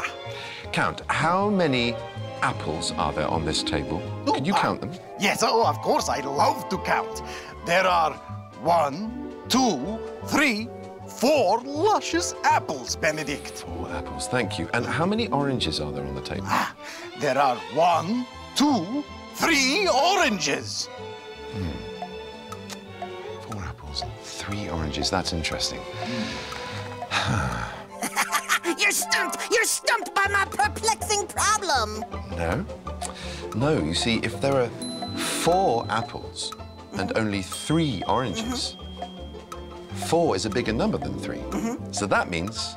Count, how many apples are there on this table? Can you count them? Yes, of course, I love to count. There are 1, 2, 3, 4 luscious apples, Benedict. 4 apples, thank you. And how many oranges are there on the table? There are 1, 2, 3 oranges. 4 apples, 3 oranges, that's interesting. You're stumped by my perplexing problem. No, you see, if there are 4 apples and only 3 oranges, 4 is a bigger number than 3. So that means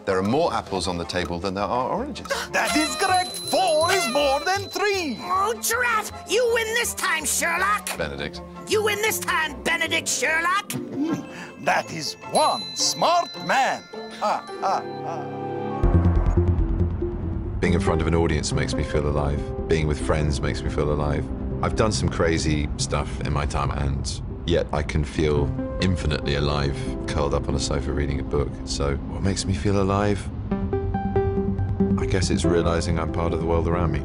there are more apples on the table than there are oranges. That is correct. 4 is more than 3. Oh, drat! You win this time, Sherlock. Benedict. You win this time, Benedict Sherlock. That is one smart man. Being in front of an audience makes me feel alive. Being with friends makes me feel alive. I've done some crazy stuff in my time, and yet I can feel infinitely alive, curled up on a sofa reading a book. So what makes me feel alive? I guess it's realizing I'm part of the world around me.